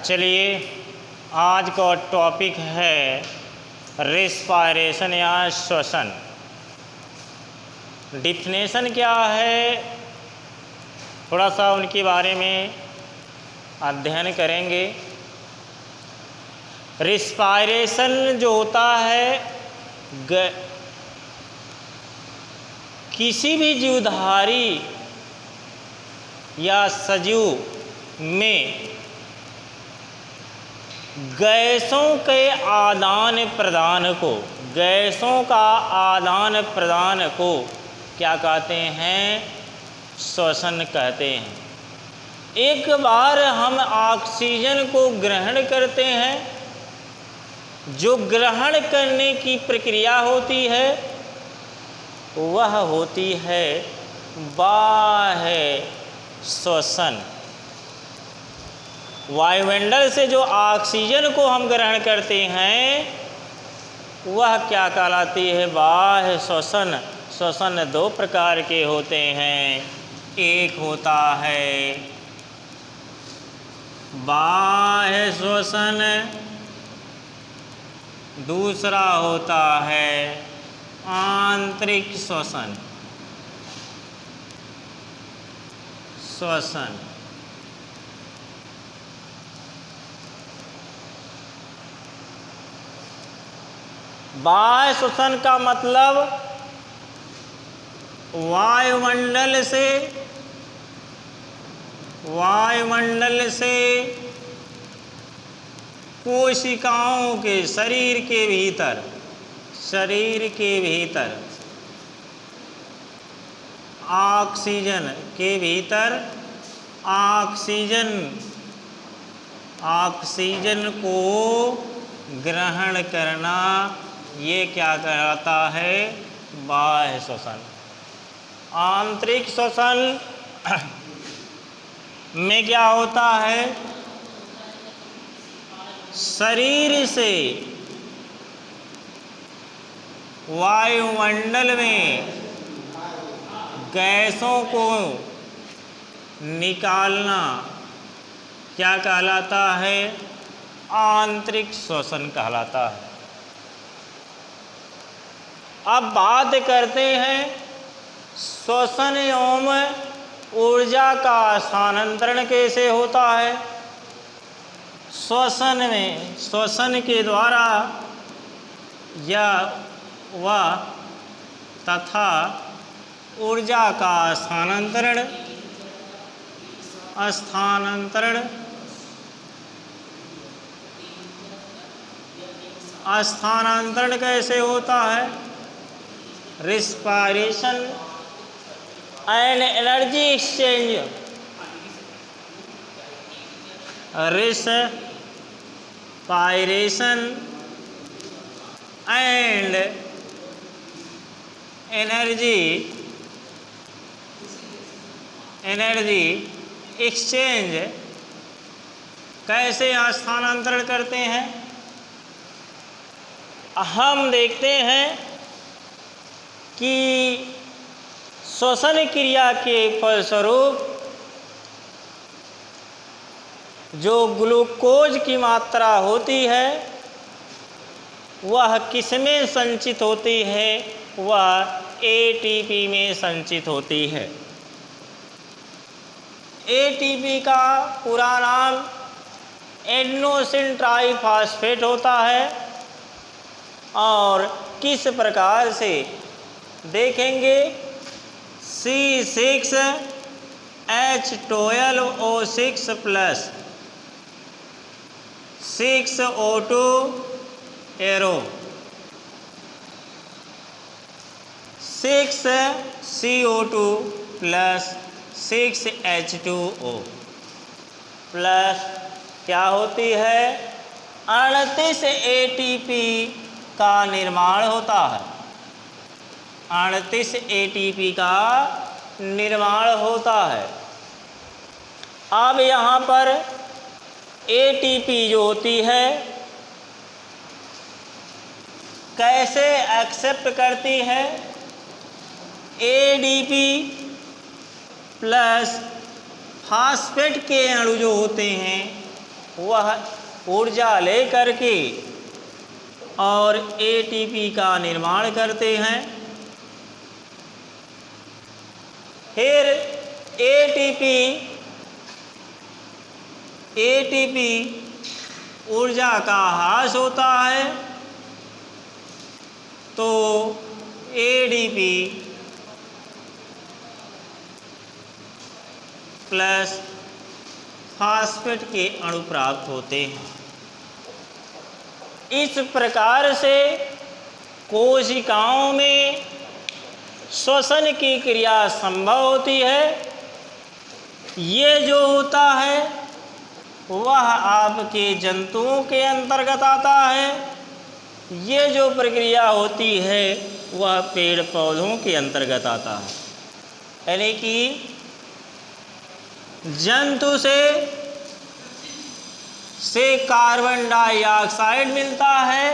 चलिए आज का टॉपिक है रेस्पायरेशन या श्वसन। डिफिनेशन क्या है, थोड़ा सा उनके बारे में अध्ययन करेंगे। रेस्पायरेशन जो होता है किसी भी जीवधारी या सजीव में गैसों के आदान प्रदान को क्या कहते हैं? श्वसन कहते हैं। एक बार हम ऑक्सीजन को ग्रहण करते हैं, जो ग्रहण करने की प्रक्रिया होती है वह होती है बाह्य श्वसन। वायुमंडल से जो ऑक्सीजन को हम ग्रहण करते हैं वह क्या कहलाती है? बाह्य श्वसन। श्वसन दो प्रकार के होते हैं, एक होता है बाह्य श्वसन, दूसरा होता है आंतरिक श्वसन। बाह्य श्वसन का मतलब वायुमंडल से कोशिकाओं के शरीर के भीतर ऑक्सीजन को ग्रहण करना, ये क्या कहलाता है? बाह्य श्वसन। आंतरिक श्वसन में क्या होता है? शरीर से वायुमंडल में गैसों को निकालना क्या कहलाता है? आंतरिक श्वसन कहलाता है। अब बात करते हैं श्वसन एवं ऊर्जा का स्थानांतरण कैसे होता है। श्वसन के द्वारा तथा ऊर्जा का स्थानांतरण कैसे होता है? respiration and energy exchange। respiration and energy exchange कैसे स्थानांतरण करते हैं? हम देखते हैं कि श्वसन क्रिया के फलस्वरूप जो ग्लूकोज की मात्रा होती है वह किसमें संचित होती है? वह एटीपी में संचित होती है। एटीपी का पूरा नाम एडेनोसिन ट्राइफॉस्फेट होता है और किस प्रकार से देखेंगे? C6H12O6 plus 6O2 arrow 6CO2 plus 6H2O plus क्या होती है? 38 एटीपी का निर्माण होता है। 38 एटीपी का निर्माण होता है। अब यहाँ पर एटीपी जो होती है कैसे एक्सेप्ट करती है? एडीपी प्लस फास्फेट के अणु जो होते हैं वह ऊर्जा ले करके और एटीपी का निर्माण करते हैं। फिर एटीपी ऊर्जा का ह्रास होता है तो एडीपी प्लस फास्फेट के अणु प्राप्त होते हैं। इस प्रकार से कोशिकाओं में श्वसन की क्रिया संभव होती है। ये जो होता है वह आपके जंतुओं के अंतर्गत आता है। ये जो प्रक्रिया होती है वह पेड़ पौधों के अंतर्गत आता है। यानी कि जंतु से कार्बन डाइऑक्साइड मिलता है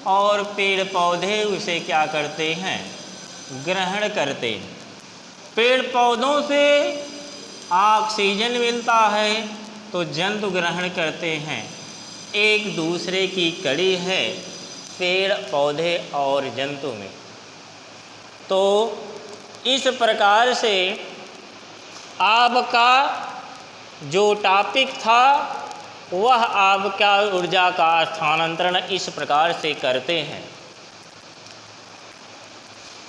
और पेड़ पौधे उसे क्या करते हैं, ग्रहण करते हैं। पेड़ पौधों से ऑक्सीजन मिलता है तो जंतु ग्रहण करते हैं। एक दूसरे की कड़ी है पेड़ पौधे और जंतु में। तो इस प्रकार से आपका जो टॉपिक था वह आपका ऊर्जा का स्थानांतरण इस प्रकार से करते हैं।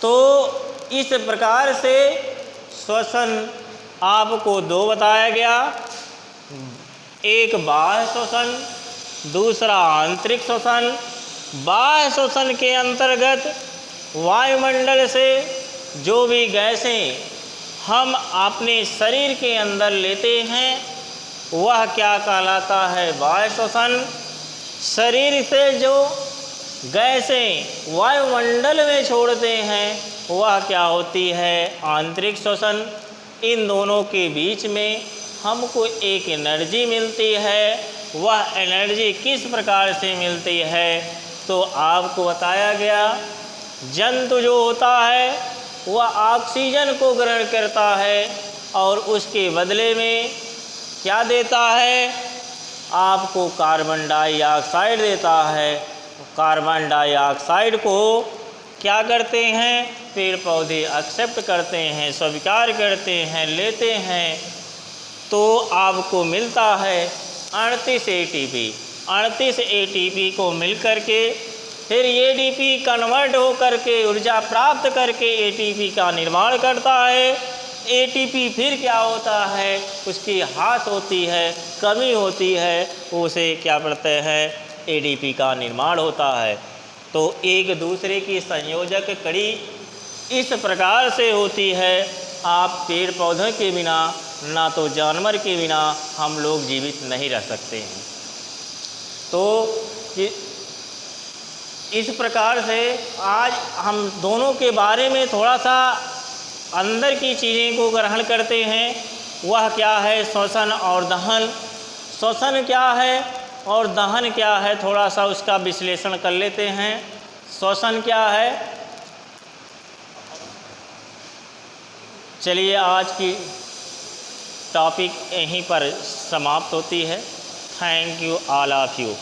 तो इस प्रकार से श्वसन आपको दो बताया गया, एक बाह्य श्वसन, दूसरा आंतरिक श्वसन। बाह्य श्वसन के अंतर्गत वायुमंडल से जो भी गैसें हम अपने शरीर के अंदर लेते हैं वह क्या कहलाता है, बाह्य श्वसन। शरीर से जो गैसें वायुमंडल में छोड़ते हैं वह क्या होती है, आंतरिक श्वसन। इन दोनों के बीच में हमको एक एनर्जी मिलती है। वह एनर्जी किस प्रकार से मिलती है तो आपको बताया गया। जंतु जो होता है वह ऑक्सीजन को ग्रहण करता है और उसके बदले में क्या देता है, आपको कार्बन डाइऑक्साइड देता है। कार्बन डाइऑक्साइड को क्या करते हैं, पेड़ पौधे एक्सेप्ट करते हैं, स्वीकार करते हैं, लेते हैं। तो आपको मिलता है 38 एटीपी। 38 एटीपी को मिल करके फिर एडीपी कन्वर्ट हो करके ऊर्जा प्राप्त करके एटीपी का निर्माण करता है। एटीपी फिर क्या होता है, उसकी हाथ होती है, कमी होती है, उसे क्या करते हैं, एडीपी का निर्माण होता है। तो एक दूसरे की संयोजक कड़ी इस प्रकार से होती है। आप पेड़ पौधों के बिना, ना तो जानवर के बिना हम लोग जीवित नहीं रह सकते हैं। तो इस प्रकार से आज हम दोनों के बारे में थोड़ा सा अंदर की चीज़ें को ग्रहण करते हैं। वह क्या है, श्वसन और दहन। श्वसन क्या है और दहन क्या है, थोड़ा सा उसका विश्लेषण कर लेते हैं। श्वसन क्या है, चलिए आज की टॉपिक यहीं पर समाप्त होती है। Thank you all of you.